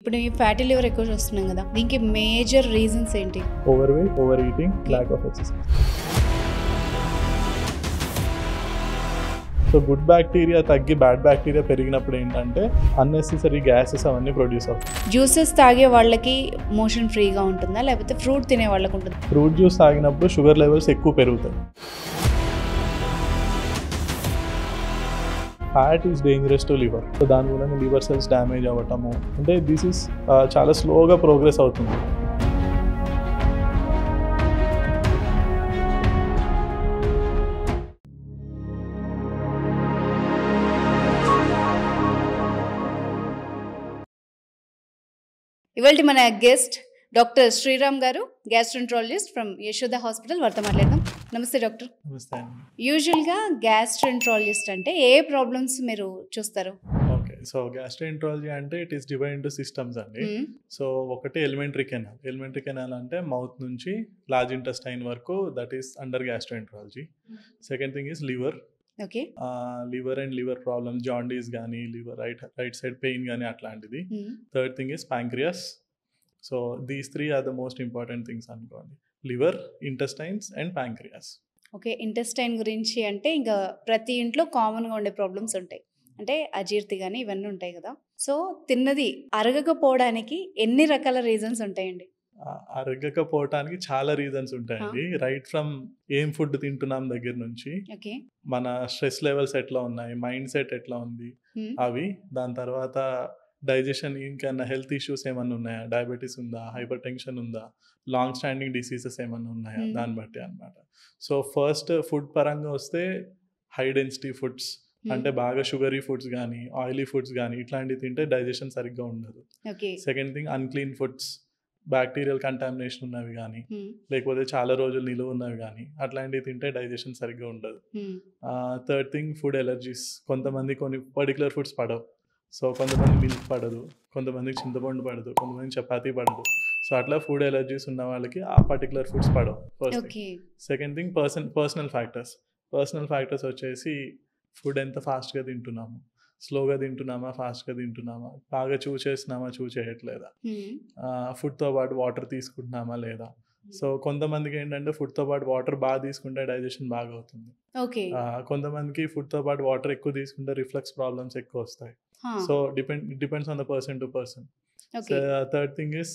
ఇప్పుడు ఈ fatty liver ఎక్కువ చూస్తున్నాం కదా, దీనికి మేజర్ రీజన్స్ ఏంటి? Overweight, over eating, lack of exercise. So good bacteria తగ్గి బ్యాడ్ బ్యాక్టీరియా పెరిగినప్పుడు ఏంటంటే అన్నెసెసరీ గ్యాసెస్ అవన్నీ ప్రొడ్యూస్ అవుతాయి. జ్యూసెస్ తాగే వాళ్ళకి మోషన్ ఫ్రీగా ఉంటుందా, లేకపోతే ఫ్రూట్ తినే వాళ్ళకి ఉంటుందా? ఫ్రూట్ జ్యూస్ తాగినప్పుడు షుగర్ లెవెల్స్ ఎక్కువ పెరుగుతాయి. Fat is dangerous to liver. So దాని వల్ల లివర్ సెల్స్ డ్యామేజ్ అవ్వటము, అంటే దిస్ ఈస్ చాలా స్లోగా ప్రోగ్రెస్ అవుతుంది. ఇవాళ మన గెస్ట్ డాక్టర్ శ్రీరామ్ గారు, గ్యాస్ట్రెంట్రాలజిస్ట్ ఫ్రమ్ యశోద హాస్పిటల్. వారితో మాట్లాడదాం. నమస్తే డాక్టర్. నమస్తే. యూజువల్గా గ్యాస్ట్రెంట్రాలజిస్ట్ అంటే ఏ ప్రాబ్లమ్స్ మీరు చూస్తారు? ఓకే, సో గ్యాస్ట్రోఎంట్రాలజీ అంటే it is divide into systems అండి. సో ఒకటి ఎలిమెంటరీ కెనాల్. ఎలిమెంటరీ కెనాల్ అంటే మౌత్ నుంచి లార్జ్ ఇంటెస్టైన్ వరకు, that is under gastroenterology. Second thing is liver. Okay. Liver and liver problems, jaundice కానీ, లివర్ రైట్ సైడ్ పెయిన్ కానీ అట్లాంటిది. Third thing is pancreas. So these three are the most important things అనుకోండి: liver, intestines and pancreas. Okay, intestine గురించి అంటే ఇంకా ప్రతి ఇంట్లో కామన్గా ఉండే ప్రాబ్లమ్స్ ఉంటాయి, అంటే అజీర్తి కానీ ఇవన్నీ ఉంటాయి కదా. సో తిన్నది అరగకపోవడానికి ఎన్ని రకాల రీజన్స్ ఉంటాయండి? అరగకపోవటానికి చాలా రీజన్స్ ఉంటాయండి. రైట్ ఫ్రమ్ ఏం ఫుడ్ తింటున్నాం దగ్గర నుంచి, మన స్ట్రెస్ లెవెల్స్ ఎట్లా ఉన్నాయి, మైండ్ సెట్ ఎట్లా ఉంది అవి, దాని తర్వాత డైజెషన్, ఇంకన్నా హెల్త్ ఇష్యూస్ ఏమన్నా ఉన్నాయా, డయాబెటీస్ ఉందా, హైపర్ టెన్షన్ ఉందా, లాంగ్ స్టాండింగ్ డిసీజెస్ ఏమన్నా ఉన్నాయా, దాన్ని బట్టి అనమాట. సో ఫస్ట్ ఫుడ్ పరంగా వస్తే హై డెన్సిటీ ఫుడ్స్, అంటే బాగా షుగరీ ఫుడ్స్ కానీ, ఆయిలీ ఫుడ్స్ కానీ ఇట్లాంటివి తింటే డైజెషన్ సరిగ్గా ఉండదు. Second thing unclean foods, bacterial contamination ఉన్నవి కానీ, లేకపోతే చాలా రోజులు నిలువ ఉన్నవి కానీ అట్లాంటివి తింటే డైజెషన్ సరిగ్గా ఉండదు. Third thing food allergies. కొంతమంది కొన్ని పర్టికులర్ ఫుడ్స్ పడవు. సో కొంతమంది మిల్క్ పడదు, కొంతమందికి చింతపండు పడదు, కొంతమంది చపాతీ పడదు. సో అట్లా ఫుడ్ ఎలర్జీస్ ఉన్న వాళ్ళకి ఆ పర్టికులర్ ఫుడ్స్ పడవు. First thing. Second thing personal factors. Personal factors వచ్చేసి ఫుడ్ ఎంత ఫాస్ట్గా తింటున్నాము, స్లోగా తింటున్నామా, ఫాస్ట్గా తింటున్నామా, బాగా చూ చేస్తున్నామా, చూ చేయట్లేదా, ఫుడ్తో పాటు వాటర్ తీసుకుంటున్నామా లేదా. సో కొంతమందికి ఏంటంటే ఫుడ్తో పాటు వాటర్ బాగా తీసుకుంటే డైజెషన్ బాగా అవుతుంది. కొంతమందికి ఫుడ్తో పాటు వాటర్ ఎక్కువ తీసుకుంటే రిఫ్లక్స్ ప్రాబ్లమ్స్ ఎక్కువ వస్తాయి. So depends on the person to person. Third thing is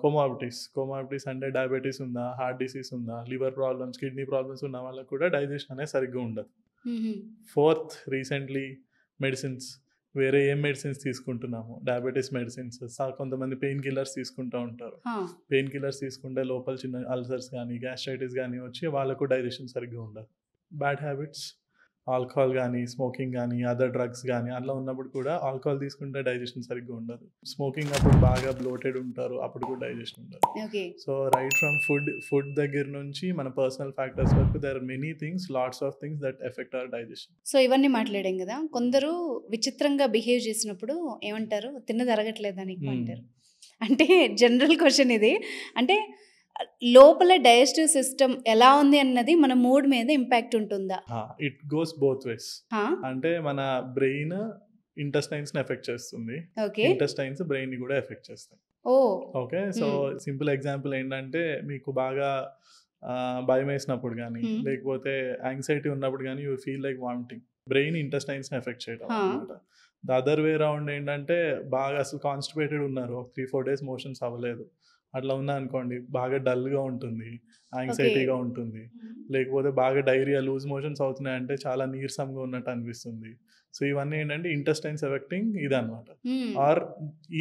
comorbidities. Comorbidities అంటే డయాబెటీస్ ఉందా, హార్ట్ డిసీజ్ ఉందా, లివర్ ప్రాబ్లమ్స్, కిడ్నీ ప్రాబ్లమ్స్ ఉన్న వాళ్ళకి కూడా డైజెషన్ అనేది సరిగ్గా ఉండదు. ఫోర్త్, రీసెంట్లీ మెడిసిన్స్, వేరే ఏం మెడిసిన్స్ తీసుకుంటున్నాము, డయాబెటీస్ మెడిసిన్స్, కొంతమంది పెయిన్ కిల్లర్స్ తీసుకుంటూ ఉంటారు. పెయిన్ కిల్లర్స్ తీసుకుంటే లోపల చిన్న అల్సర్స్ కానీ, గ్యాస్ట్రైటిస్ కానీ వచ్చి వాళ్ళకు డైజెషన్ సరిగ్గా ఉండదు. బ్యాడ్ హ్యాబిట్స్, ఆల్కహాల్ కానీ, స్మోకింగ్ కానీ, అదర్ డ్రగ్స్ కానీ అట్లా ఉన్నప్పుడు కూడా, ఆల్కహాల్ తీసుకుంటే డైజెషన్ సరిగ్గా ఉండదు. స్మోకింగ్ అప్పుడు బాగా బ్లోటెడ్ ఉంటారు, అప్పుడు కూడా డైజెషన్ ఉండదు. సో రైట్ ఫ్రమ్ ఫుడ్ దగ్గర నుంచి మన పర్సనల్ ఫ్యాక్టర్స్ వరకు there are many things, lots of things that affect our digestion. So ఇవన్నీ మాట్లాడాం కదా, కొందరు విచిత్రంగా బిహేవ్ చేసినప్పుడు ఏమంటారు, తిన్నది అరగట్లేదని అంటారు. అంటే జనరల్ క్వశ్చన్ ఇది. అంటే లోపల డైజెస్టివ్ సిస్టమ్ ఎలా ఉంది అన్నది మన మూడ్ మీద ఇంపాక్ట్ ఉంటుందా? ఇట్ గోస్ బోత్ వేస్. అంటే మన బ్రెయిన్ ఇంటెస్టైన్స్ ని ఎఫెక్ట్ చేస్తుంది, ఇంటెస్టైన్స్ బ్రెయిన్ ని కూడా ఎఫెక్ట్ చేస్తాయి. ఓకే, సో సింపుల్ ఎగ్జాంపుల్ ఏంటంటే, మీకు బాగా భయం వేసినప్పుడు కానీ, లేకపోతే యాంగ్జైటీ ఉన్నప్పుడు కానీ you feel like vomiting, brain intestines ని ఎఫెక్ట్ చేయడం అనమాట. ద అదర్ వే రౌండ్ ఏంటంటే, బాగా అసలు కాన్స్టిపేటెడ్ ఉన్నారు, 3-4 days మోషన్స్ అవ్వలేదు, అట్లా ఉన్నా అనుకోండి, బాగా డల్గా ఉంటుంది, యాంగ్జైటీగా ఉంటుంది. లేకపోతే బాగా డైరియా, లూజ్ మోషన్స్ అవుతున్నాయి అంటే చాలా నీరసంగా ఉన్నట్టు అనిపిస్తుంది. సో ఇవన్నీ ఏంటంటే ఇంటెస్టైన్స్ ఎఫెక్టింగ్ ఇదనమాట. ఆర్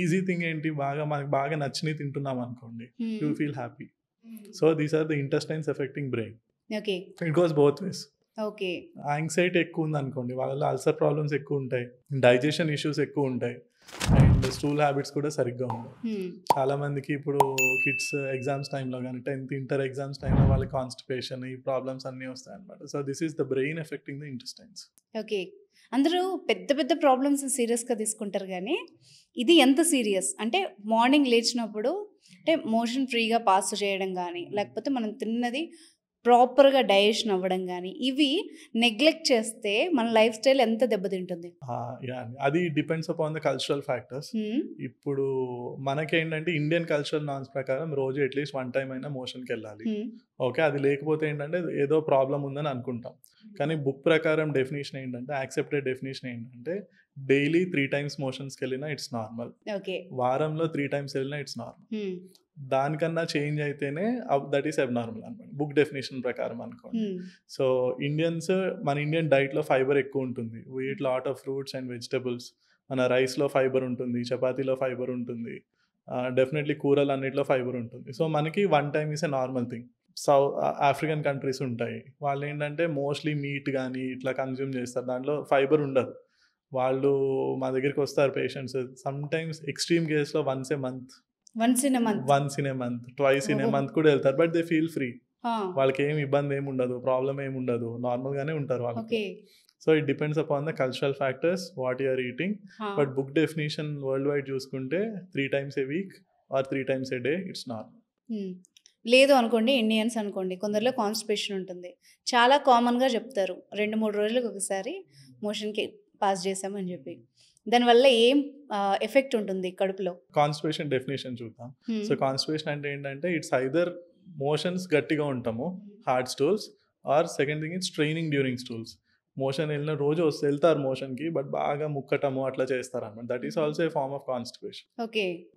ఈజీ థింగ్ ఏంటి, మనకు బాగా నచ్చినవి తింటున్నాం అనుకోండి, you feel happy. So these are the intestines affecting brain. It goes both ways. Anxiety ఎక్కువ ఉంది అనుకోండి, వాళ్ళలో అల్సర్ ప్రాబ్లమ్స్ ఎక్కువ ఉంటాయి, డైజెషన్ ఇష్యూస్ ఎక్కువ ఉంటాయి, అండ్ స్టూల్ హ్యాబిట్స్ కూడా సరిగ్గా ఉండవు. చాలా మందికి ఇప్పుడు కిడ్స్ ఎగ్జామ్స్ టైంలో కానీ, 10th ఇంటర్ ఎగ్జామ్స్ టైంలో వాళ్ళకి కాన్స్టిపేషన్, ఈ ప్రాబ్లమ్స్ అన్నీ వస్తాయి అనమాట. So this is the brain affecting the intestines. Okay, అందరూ పెద్ద పెద్ద ప్రాబ్లమ్స్ సీరియస్గా తీసుకుంటారు, కానీ ఇది ఎంత సీరియస్ అంటే మార్నింగ్ లేచినప్పుడు అంటే మోషన్ ఫ్రీగా పాస్ చేయడం కానీ, లేకపోతే మనం తిన్నది ప్రాపర్గా డైజెషన్ అవ్వడం కానీ ఇవి నెగ్లెక్ట్ చేస్తే మన లైఫ్ స్టైల్ ఎంత దెబ్బతింటుంది? అది depends upon the cultural factors. ఇప్పుడు మనకేంటంటే ఇండియన్ కల్చరల్ నార్మ్స్ ప్రకారం రోజు అట్లీస్ట్ 1 టైం అయినా మోషన్కి వెళ్ళాలి. ఓకే, అది లేకపోతే ఏంటంటే ఏదో ప్రాబ్లం ఉందని అనుకుంటాం. కానీ బుక్ ప్రకారం డెఫినేషన్ ఏంటంటే, యాక్సెప్టెడ్ డెఫినేషన్ ఏంటంటే డైలీ 3 టైమ్స్ మోషన్స్కి వెళ్ళినా ఇట్స్ నార్మల్, వారంలో 3 టైమ్స్ వెళ్ళినా ఇట్స్ నార్మల్. దానికన్నా చేంజ్ అయితేనే దట్ ఈస్ అబ్నార్మల్ అనమాట బుక్ డెఫినేషన్ ప్రకారం అనుకోండి. సో మన ఇండియన్ డైట్లో ఫైబర్ ఎక్కువ ఉంటుంది. We eat lot of fruits and vegetables. మన రైస్లో ఫైబర్ ఉంటుంది, చపాతీలో ఫైబర్ ఉంటుంది, డెఫినెట్లీ కూరలు అన్నిట్లో ఫైబర్ ఉంటుంది. సో మనకి 1 time is a normal thing. African countries ఉంటాయి, వాళ్ళు ఏంటంటే మోస్ట్లీ మీట్ కానీ ఇట్లా కన్జ్యూమ్ చేస్తారు, దాంట్లో ఫైబర్ ఉండదు. వాళ్ళు మా దగ్గరికి వస్తారు పేషెంట్స్, సమ్ టైమ్స్ ఎక్స్ట్రీమ్ కేసులో once in a month twice in a month కూడా వెళ్తారు. బట్ దే ఫీల్ ఫ్రీ, వాళ్ళకి ఏమి ఇబ్బంది ఏమి ఉండదు, ప్రాబ్లం ఏమి ఉండదు, నార్మల్గానే ఉంటారు వాళ్ళకి. So it depends upon the cultural factors what you are eating. But book definition worldwide చూసుకుంటే 3 times a week or 3 times a day it's normal. లేదు అనుకోండి, ఇండియన్స్ అనుకోండి, కొందరిలో కాన్స్టిపేషన్ ఉంటుంది, చాలా కామన్గా చెప్తారు 2-3 రోజులకు ఒకసారి మోషన్కి పాస్ చేసామని చెప్పి. దానివల్ల ఏం ఎఫెక్ట్ ఉంటుంది కడుపులో? కాన్స్టిపేషన్ డెఫినేషన్ చూద్దాం. సో కాన్స్టిపేషన్ అంటే ఏంటంటే ఇట్స్ ఐదర్ మోషన్స్ గట్టిగా ఉంటాము, hard stools, or second thing it's straining during stools. Motion వెళ్ళిన రోజు వెళ్తారు మోషన్కి, బట్ బాగా ముక్కటము అట్లా చేస్తారు అనమాట. That is also a form of constipation.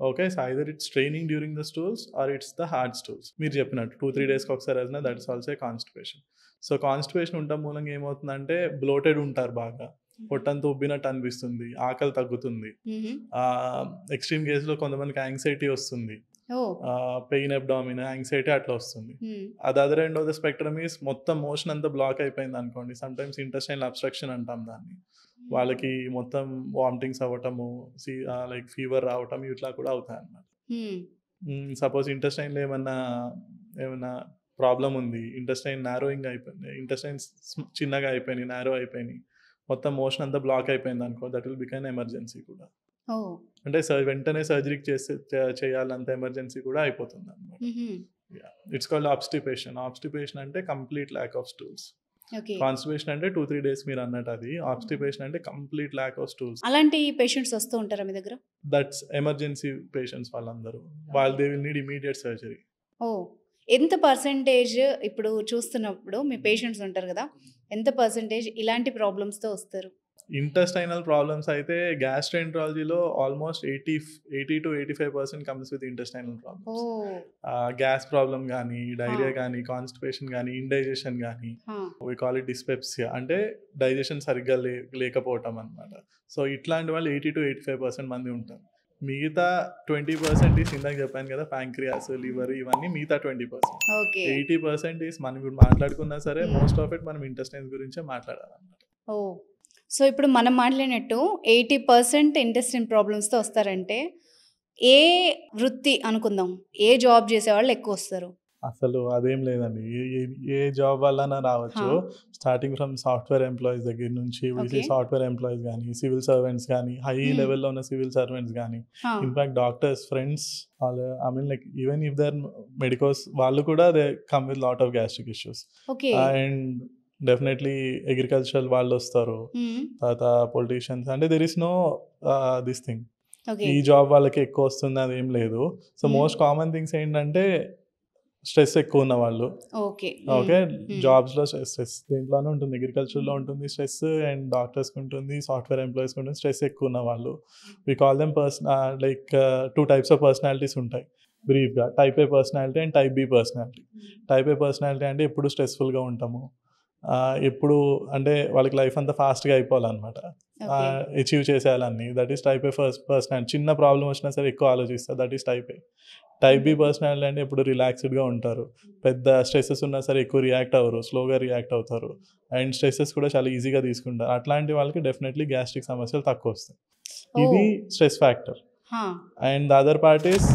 Okay, so either it's straining during the stools or it's the hard stools. మీరు చెప్పినట్టు 2-3 డేస్కి ఒకసారి అయినా that is also a constipation. So constipation ఉండడం మూలంగా ఏమవుతుందంటే బ్లోటెడ్ ఉంటారు, బాగా పొట్టంతా ఉబ్బినట్టు అనిపిస్తుంది, ఆకలి తగ్గుతుంది. ఎక్స్ట్రీమ్ కేసులో కొంతమందికి యాంగ్జైటీ వస్తుంది, పెయిన్ అబ్డామిన్, యాంగ్జైటీ అట్లా వస్తుంది. అది other end of the spectrum is మొత్తం మోషన్ అంతా బ్లాక్ అయిపోయింది అనుకోండి, సమ్ టైమ్స్ ఇంటెస్టైనల్ అబ్స్ట్రక్షన్ అంటాం దాన్ని. వాళ్ళకి మొత్తం వామిటింగ్స్ అవ్వటము, లైక్ ఫీవర్ రావటం ఇట్లా కూడా అవుతాయి అన్నమాట. సపోజ్ ఇంటెస్టైన్లో ఏమన్నా ప్రాబ్లం ఉంది, ఇంటెస్టైన్ నారోయింగ్ అయిపోయింది, ఇంటెస్టైన్స్ చిన్నగా అయిపోయినాయి, నారో అయిపోయినాయి, మొత్తం మోషన్ అంతా బ్లాక్ అయిపోయింది అనుకో, దట్ విల్ బికమ్ ఎమర్జెన్సీ కూడా. అంటే వెంటనే సర్జరీ చేయాలంత ఎమర్జెన్సీ కూడా అయిపోతుంది అనమాట. It's called ఆబ్స్టిపేషన్. ఆబ్స్టిపేషన్ అంటే complete lack of stools. Constipation అంటే 2-3 డేస్ మీరు అన్నట్టు, అది ఆబ్స్టిపేషన్ అంటే కంప్లీట్ ల్యాక్ ఆఫ్ స్టూల్స్. అలాంటి పేషెంట్స్ వస్తూ ఉంటారా మీ దగ్గర? దట్స్ ఎమర్జెన్సీ పేషెంట్స్, వాళ్ళందరూ they will need immediate surgery. ఎంత పర్సెంటేజ్ ఇప్పుడు చూస్తున్నప్పుడు మీ పేషెంట్స్ ఉంటారు కదా, ఎంత పర్సెంటేజ్ ఇలాంటి ప్రాబ్లమ్స్తో వస్తారు? ఇంటెస్టైనల్ ప్రాబ్లమ్స్ అయితే గ్యాస్ట్రోఎంట్రాలజీలో almost 80-85% comes with intestinal problems. Gas problem కానీ, డైరియా కానీ, కాన్స్టిపేషన్ కానీ, ఇండైజెషన్ కానీ, వి కాల్ ఇట్ డిస్పెప్సియా, అంటే డైజెషన్ సరిగ్గా లేకపోవటం అనమాట. సో ఇట్లాంటి వాళ్ళు 80-85% మంది ఉంటారు. మిగతా 20% ఈస్ ఇందాక చెప్పాను కదా, ప్యాంక్రియాస్, లివర్, ఇవన్నీ మిగతా 20%. 80% ఈస్ మనం ఇప్పుడు మాట్లాడుకున్నా సరే మోస్ట్ ఆఫ్ ఇట్ మనం ఇంటెస్టైన్స్ గురించే మాట్లాడాలన్నమాట. సో ఇప్పుడు మనం మాట్లాడినట్టు 80% ఇంటెస్టైన్ ప్రాబ్లమ్స్తో వస్తారంటే ఏ వృత్తి అనుకుందాం, ఏ జాబ్ చేసేవాళ్ళు ఎక్కువ వస్తారు? అసలు అదేం లేదండి, ఏ జాబ్ వల్ల రావచ్చు. స్టార్టింగ్ ఫ్రమ్ సాఫ్ట్వేర్ ఎంప్లాయీస్ దగ్గర నుంచి, సాఫ్ట్వేర్ ఎంప్లాయీస్ కానీ, సివిల్ సర్వెంట్స్ కానీ, హై లెవెల్లో ఉన్న సివిల్ సర్వెంట్స్ కానీ, in fact doctors friends, I mean like even if they're medicos, వాళ్ళు కూడా they come with lot of gastric issues. And definitely agricultural వాళ్ళు వస్తారు, తర్వాత పొలిటీషియన్స్, అంటే there is no this thing ఈ జాబ్ వాళ్ళకి ఎక్కువ వస్తుంది అదేం లేదు. సో మోస్ట్ కామన్ థింగ్స్ ఏంటంటే స్ట్రెస్ ఎక్కువ ఉన్న వాళ్ళు, ఓకే జాబ్స్లో స్ట్రెస్ దేంట్లోనే ఉంటుంది, అగ్రికల్చర్లో ఉంటుంది స్ట్రెస్, అండ్ డాక్టర్స్కి ఉంటుంది, సాఫ్ట్వేర్ ఎంప్లాయీస్కి ఉంటుంది స్ట్రెస్ ఎక్కువ ఉన్న వాళ్ళు. We call them like 2 types of personalities ఉంటాయి బ్రీఫ్గా, type A personality and type B personality. Type A personality అంటే ఎప్పుడు స్ట్రెస్ఫుల్గా ఉంటాము, ఎప్పుడు అంటే వాళ్ళకి లైఫ్ అంతా ఫాస్ట్గా అయిపోవాలన్నమాట, అచీవ్ చేసేయాలన్నీ, that is type A personality. చిన్న ప్రాబ్లం వచ్చినా సరే ఎక్కువ ఆలోచిస్తారు, that is type A. Type B personality అంటే ఎప్పుడు రిలాక్స్డ్గా ఉంటారు, పెద్ద స్ట్రెస్సెస్ ఉన్నా సరే ఎక్కువ రియాక్ట్ అవ్వరు, స్లోగా రియాక్ట్ అవుతారు, అండ్ స్ట్రెస్సెస్ కూడా చాలా ఈజీగా తీసుకుంటారు. అట్లాంటి వాళ్ళకి డెఫినెట్లీ గ్యాస్ట్రిక్ సమస్యలు తక్కువ వస్తాయి. ఇది stress factor. And the other part is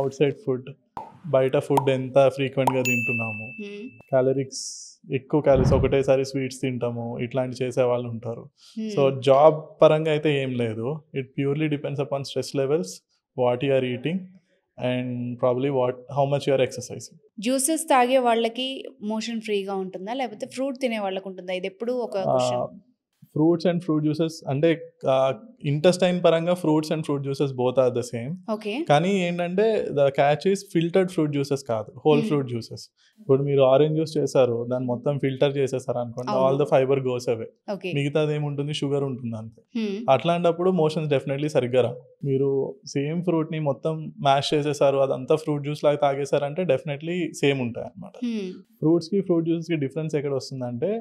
out side food. బయట ఫుడ్ ఎంత ఫ్రీక్వెంట్గా తింటున్నాము, ఎక్కువ క్యాలరీస్, ఒకటేసారి స్వీట్స్ తింటాము, ఇట్లాంటి చేసే వాళ్ళు ఉంటారు. సో జాబ్ పరంగా అయితే ఏం లేదు, it purely depends upon stress levels, what you are eating, and probably how much you're exercising. Juices తాగే వాళ్ళకి మోషన్ ఫ్రీగా ఉంటుందా, లేకపోతే ఫ్రూట్ తినే వాళ్ళకు ఉంటుందా? ఇది ఎప్పుడు ఒక question. Fruits and fruit juices అంటే ఇంటెస్టైన్ పరంగా fruits and fruit juices both are the same. Okay. కానీ ఏంటంటే the catch is filtered fruit juices కాదు, హోల్ ఫ్రూట్ జ్యూసెస్. ఇప్పుడు మీరు ఆరెంజ్ జ్యూస్ చేశారు, దాన్ని మొత్తం ఫిల్టర్ చేసేసారు అనుకోండి, all the fibre goes away, okay. మిగతాది ఏముంటుంది, షుగర్ ఉంటుంది అంతే. అట్లాంటప్పుడు మోషన్స్ డెఫినెట్లీ సరిగ్గా రావు. మీరు సేమ్ ఫ్రూట్ ని మొత్తం మ్యాష్ చేసేసారు, అదంతా ఫ్రూట్ జ్యూస్ లాగా తాగేసారంటే డెఫినెట్లీ సేమ్ ఉంటాయి అన్నమాట. ఫ్రూట్స్ కి ఫ్రూట్ జ్యూస్ కి డిఫరెన్స్ ఎక్కడ వస్తుందంటే,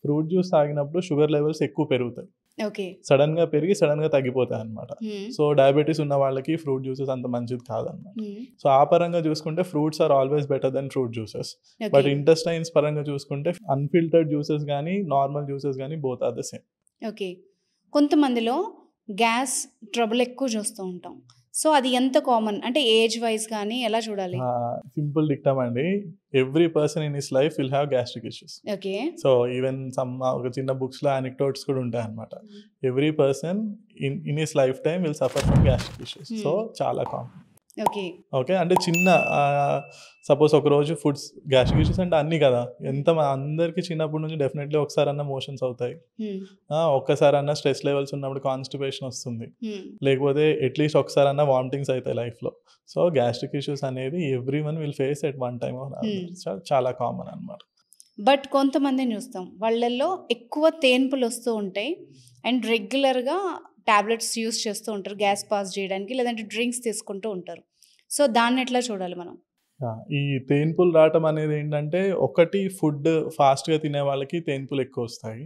ఫ్రూట్ జ్యూస్ తాగినప్పుడు షుగర్ లెవెల్స్ ఎక్కువ పెరుగుతాయి, ఓకే. సడన్ గా పెరిగి సడన్ గా తగ్గిపోతాయి అనమాట. సో డయాబెటీస్ ఉన్న వాళ్ళకి ఫ్రూట్ జ్యూసెస్ అంత మంచిది కాదనమాట. సో ఆ పరంగా చూసుకుంటే fruits are always better than fruit juices. But intestines పరంగా చూసుకుంటే అన్ఫిల్టర్డ్ జ్యూసెస్ కానీ నార్మల్ జ్యూసెస్ కానీ both are the same. Okay. కొంతమందిలో గ్యాస్ ట్రబుల్ ఎక్కువ చూస్తూ ఉంటాం. సో అది ఎంత కామన్, అంటే ఏజ్ వైజ్ కానీ ఎలా చూడాలి? సింపుల్ డిక్టమ్ అండి, every person in his life will have gastric issues. Okay. So even ఒక చిన్న బుక్స్ లో అనెక్డోట్స్ కూడా ఉంటాయి అనమాట. Every person in his life time will suffer from gastric issues. So చాలా కామన్. ఓకే. ఓకే, అంటే చిన్న సపోజ్ ఒక రోజు ఫుడ్స్ గ్యాస్ట్రిక్ ఇష్యూస్ అంటే అన్ని కదా, అందరికి చిన్నప్పటి నుంచి డెఫినెట్లీ ఒకసారి అన్న మోషన్స్ అవుతాయి, ఒక్కసారి అన్న స్ట్రెస్ లెవెల్స్ ఉన్నప్పుడు కాన్స్టిపేషన్ వస్తుంది, లేకపోతే అట్లీస్ట్ ఒకసారి అన్న వామిటింగ్స్ అవుతాయి లైఫ్ లో. సో గ్యాస్ట్రిక్ ఇష్యూస్ అనేది every one will face at one time, చాలా కామన్ అన్నమాట. బట్ కొంతమందిని చూస్తాం, వాళ్ళల్లో ఎక్కువ తేన్పులు వస్తూ ఉంటాయి అండ్ రెగ్యులర్గా టాబ్లెట్స్ యూస్ చేస్తూ ఉంటారు గ్యాస్ పాస్ చేయడానికి, లేదంటే డ్రింక్స్ తీసుకుంటూ ఉంటారు. సో దాన్ని ఎట్లా చూడాలి మనం? ఈ తేన్పులు రావటం అనేది ఏంటంటే, ఒకటి ఫుడ్ ఫాస్ట్గా తినే వాళ్ళకి తేన్పులు ఎక్కువ వస్తాయి,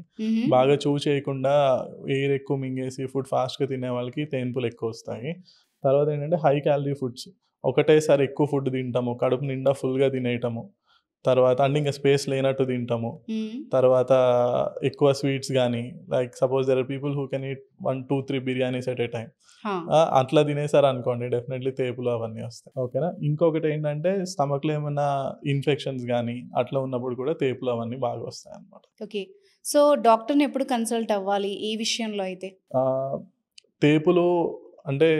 బాగా చూ చేయకుండా ఎయిర్ ఎక్కువ మింగేసి ఫుడ్ ఫాస్ట్గా తినే వాళ్ళకి తేన్పులు ఎక్కువ వస్తాయి. తర్వాత ఏంటంటే హై క్యాలరీ ఫుడ్స్, ఒకటేసారి ఎక్కువ ఫుడ్ తింటాము, కడుపు నిండా ఫుల్గా తినేయటము, తర్వాత అంటే ఇంకా స్పేస్ లేనట్టు తింటాము, తర్వాత ఎక్కువ స్వీట్స్ కానీ, like suppose there are people who can eat 1, 2, 3 biryanis at a time, అట్లా తినేసారు అనుకోండి డెఫినెట్లీ తేపులు అవన్నీ వస్తాయి. ఓకేనా. ఇంకొకటి ఏంటంటే స్టమక్లో ఏమైనా ఇన్ఫెక్షన్స్ కానీ అట్లా ఉన్నప్పుడు కూడా తేపులు అవన్నీ బాగా వస్తాయి అన్నమాట. ఓకే. సో డాక్టర్ని ఎప్పుడు కన్సల్ట్ అవ్వాలి ఈ విషయంలో? అయితే తేపులు అంటే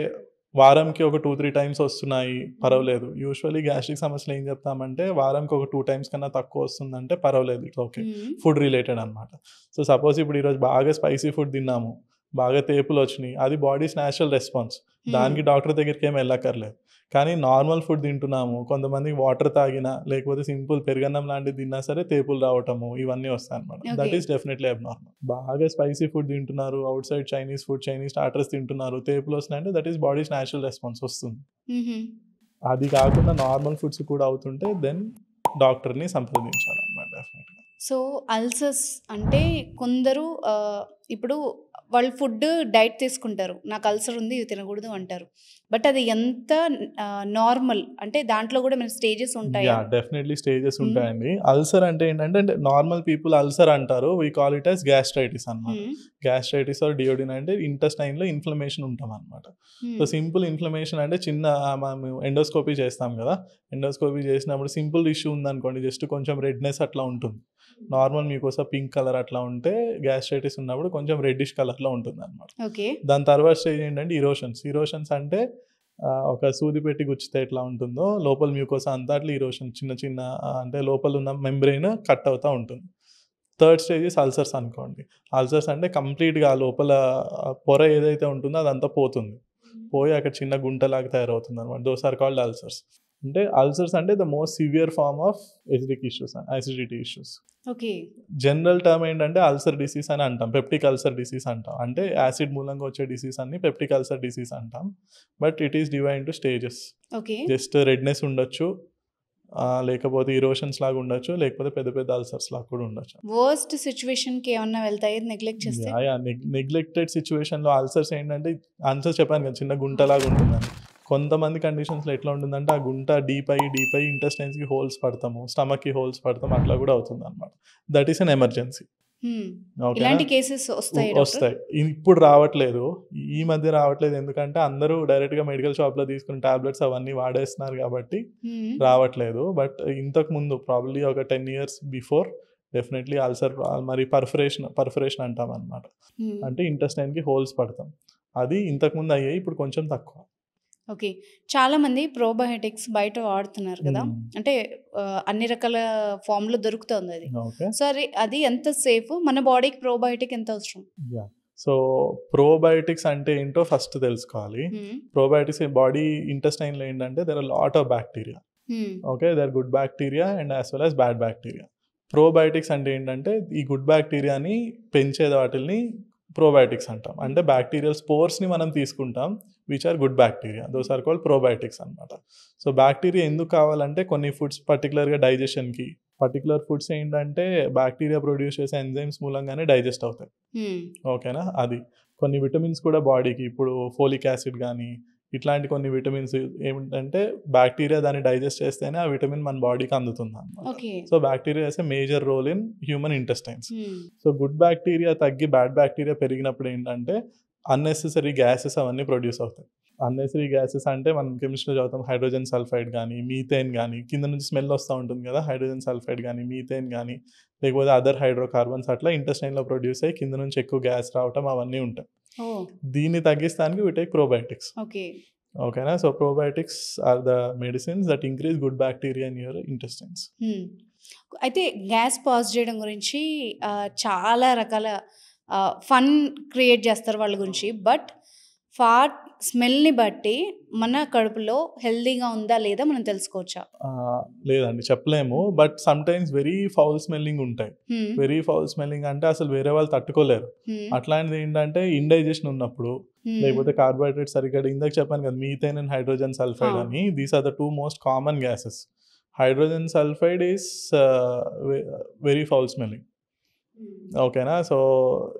వారంకి ఒక 2-3 టైమ్స్ వస్తున్నాయి, పర్వాలేదు. యూజువల్లీ గ్యాస్ట్రిక్ సమస్యలు ఏం చెప్తామంటే, వారంకి ఒక 2 టైమ్స్ కన్నా తక్కువ వస్తుందంటే పర్వాలేదు, ఇట్స్ ఓకే, ఫుడ్ రిలేటెడ్ అనమాట. సో సపోజ్ ఇప్పుడు ఈరోజు బాగా స్పైసీ ఫుడ్ తిన్నాము, బాగా తేపులు వచ్చినాయి, అది బాడీస్ న్యాచురల్ రెస్పాన్స్, దానికి డాక్టర్ దగ్గరికి ఏమి వెళ్ళక్కర్లేదు. కానీ నార్మల్ ఫుడ్ తింటున్నాము, కొంతమంది వాటర్ తాగినా లేకపోతే సింపుల్ పెరుగన్నం లాంటివి తిన్నా సరే తేపులు రావటము ఇవన్నీ వస్తాయి అనమాట. That is definitely abnormal. బాగా స్పైసీ ఫుడ్ తింటున్నారు, out side Chinese food, Chinese starters తింటున్నారు, తేపులు వస్తున్నాయంటే that is bodies natural response వస్తుంది. అది కాకుండా నార్మల్ ఫుడ్స్ కూడా అవుతుంటే దెన్ డాక్టర్ని సంప్రదించాలన్నమాట డెఫినెట్గా. సో అల్సర్స్ అంటే కొందరు ఇప్పుడు వాళ్ళు ఫుడ్ డైట్ తీసుకుంటారు, నాకు అల్సర్ ఉంది ఇది తినకూడదు అంటారు, బట్ అది ఎంత నార్మల్, అంటే దాంట్లో కూడా మన స్టేజెస్ ఉంటాయి? డెఫినెట్లీ స్టేజెస్ ఉంటాయండి. అల్సర్ అంటే ఏంటంటే నార్మల్ పీపుల్ అల్సర్ అంటారు, we call it as gastritis అన్నమాట. గ్యాస్ట్రైటిస్ ఆర్ డియోడిన్ అంటే ఇంటెస్టైన్ లో ఇన్ఫ్లమేషన్ ఉంటాం అనమాట. సో సింపుల్ ఇన్ఫ్లమేషన్ అంటే చిన్న మనం ఎండోస్కోపీ చేస్తాం కదా, ఎండోస్కోపీ చేసినప్పుడు సింపుల్ ఇష్యూ ఉందనుకోండి, జస్ట్ కొంచెం రెడ్నెస్ అట్లా ఉంటుంది, నార్మల్ మీకోసం పింక్ కలర్ అట్లా ఉంటే గ్యాస్ట్రైటిస్ ఉన్నప్పుడు కొంచెం రెడ్డిష్ కలర్లో ఉంటుంది అనమాట. దాని తర్వాత స్టేజ్ ఏంటంటే ఇరోషన్స్ అంటే ఒక సూది పెట్టి గుచ్చితే ఎట్లా ఉంటుందో లోపల మ్యూకోసా అంతా అట్లా ఇరోషన్, చిన్న చిన్న అంటే లోపల ఉన్న మెంబ్రెయిన్ కట్ అవుతూ ఉంటుంది. థర్డ్ స్టేజ్ ఇస్ అల్సర్స్ అనుకోండి. అల్సర్స్ అంటే కంప్లీట్గా లోపల పొర ఏదైతే ఉంటుందో అదంతా పోతుంది, పోయి అక్కడ చిన్న గుంటలాగా తయారవుతుంది అనమాట. Those are called ulcers. అంటే అల్సర్స్ అంటే the most severe form of acidity issues. Okay. General term ఏంటంటే అల్సర్ డిసీజ్ అని అంటాం, పెప్టిక్ అల్సర్ డిసీజ్ అంటాం, అంటే యాసిడ్ మూలంగా వచ్చే డిసీజ్ అన్ని పెప్టిక్ అల్సర్ డిసీజ్ అంటాం. But it is divide to stages. Just redness ఉండొచ్చు, లేకపోతే ఇరోషన్స్ లాగా ఉండొచ్చు, లేకపోతే పెద్ద పెద్ద అల్సర్స్ లాగా కూడా ఉండొచ్చు. వర్స్ట్ సిచ్యువేషన్ కి ఏమన్నా వెళ్తాయి నెగ్లెక్ట్ చేస్తే? నెగ్లెక్టెడ్ సిచ్యువేషన్ లో అల్సర్స్ ఏంటంటే, అల్సర్స్ చెప్పాను కదా చిన్న గుంటలాగా ఉంటుందని, కొంతమంది కండిషన్స్లో ఎట్లా ఉంటుందంటే ఆ గుంట డీప్ అయ్యి ఇంటెస్టైన్స్కి హోల్స్ పడతాము, స్టమక్కి హోల్స్ పడతాము, అట్లా కూడా అవుతుంది అనమాట. That is an emergency. ఇలాంటి కేసెస్ వస్తాయి. ఇప్పుడు రావట్లేదు, ఈ మధ్య రావట్లేదు, ఎందుకంటే అందరూ డైరెక్ట్గా మెడికల్ షాప్లో తీసుకుని టాబ్లెట్స్ అవన్నీ వాడేస్తున్నారు కాబట్టి రావట్లేదు. బట్ ఇంతకు ముందు ప్రాబబ్లీ ఒక 10 years బిఫోర్ డెఫినెట్లీ అల్సర్, మరి పర్ఫరేషన్ అంటాం అనమాట, అంటే ఇంటెస్టైన్కి హోల్స్ పడతాం, అది ఇంతకుముందు అయ్యాయి, ఇప్పుడు కొంచెం తక్కువ. ఓకే. చాలామంది ప్రోబయోటిక్స్ బయట వాడుతున్నారు కదా! అంటే అన్ని రకాల ఫామ్‌లో దొరుకుతుంది అది. ఓకే. సో, అది ఎంత సేఫ్? మన బాడీకి ప్రోబయోటిక్ ఎంత అవసరం? యాహ్! సో, ప్రోబయోటిక్స్ అంటే ఏంటో ఫస్ట్ తెలుసుకోవాలి. ప్రోబయోటిక్స్ బాడీ ఇంటెస్టైన్‌లో ఏంటంటే there are lot of bacteria. Okay. They are good bacteria and as well as bad bacteria. Probiotics అంటే ఏంటంటే ఈ గుడ్ బ్యాక్టీరియాని పెంచే వాటిల్ని ప్రోబయోటిక్స్ అంటాం. అంటే బ్యాక్టీరియల్ స్పోర్స్‌ని మనం తీసుకుంటాం which are good bacteria. Those are called probiotics అనమాట. సో, బ్యాక్టీరియా ఎందుకు కావాలంటే కొన్ని ఫుడ్స్ పర్టిక్యులర్‌గా డైజెషన్‌కి పర్టిక్యులర్ ఫుడ్స్ ఏంటంటే బ్యాక్టీరియా ప్రొడ్యూస్ చేసే ఎంజైమ్స్ మూలంగానే డైజెస్ట్ అవుతాయి. ఓకేనా? అది. కొన్ని విటమిన్స్ కూడా బాడీకి ఇప్పుడు ఫోలిక్ యాసిడ్ గానీ, ఇట్లాంటి కొన్ని విటమిన్స్ ఏమిటంటే బ్యాక్టీరియా దాన్ని డైజెస్ట్ చేస్తేనే ఆ విటమిన్ మన బాడీకి అందుతుందనమాట. Okay. So, bacteria has a major role in human intestines. So, good bacteria తగ్గి బ్యాడ్ బ్యాక్టీరియా పెరిగినప్పుడు ఏంటంటే అన్నెసెసరీ గ్యాసెస్ అవన్నీ ప్రొడ్యూస్ అవుతాయి. అన్నెసరీ గ్యాసెస్ అంటే మనం కెమిస్ట్రీలో చదువుతాం హైడ్రోజన్ సల్ఫైడ్ గానీ, మీథేన్ గానీ, కింద నుంచి స్మెల్ వస్తూ ఉంటుంది కదా! హైడ్రోజన్ సల్ఫైడ్ గానీ, మీథేన్ గానీ, లేకపోతే అదర్ హైడ్రోకార్బన్స్ అట్లా ఇంటెస్టైన్‌లో ప్రొడ్యూస్ అయ్యి కింద నుంచి ఎక్కువ గ్యాస్ రావటం అవన్నీ ఉంటాయి. ఓహ్! దీన్ని తగ్గిస్తానికి వి టేక్ ప్రోబయోటిక్స్. ఓకే. ఓకేనా? So, probiotics are the medicines that increase good bacteria in your intestines. అయితే గ్యాస్ పాస్ చేయడం గురించి చాలా రకాల ఫన్ క్రియేట్ చేస్తారు వాళ్ళ గురించి. బట్ ఫాట్ స్మెల్‌ని బట్టి మన కడుపులో హెల్తీగా ఉందా లేదా మనం తెలుసుకోవచ్చా? లేదండి చెప్పలేము. But sometimes very foul smelling ఉంటాయి. వెరీ ఫౌల్ స్మెల్లింగ్ అంటే అసలు వేరే వాళ్ళు తట్టుకోలేరు. అట్లాంటిది ఏంటంటే ఇండైజెషన్ ఉన్నప్పుడు లేకపోతే కార్బోహైడ్రేట్స్ సరిగ్గా ఇందాక చెప్పాను కదా! మీథేన్ అండ్ హైడ్రోజన్ సల్ఫైడ్ అని these are the 2 most common gases. Hydrogen sulphide is very foul smelling. ఓకేనా? సో,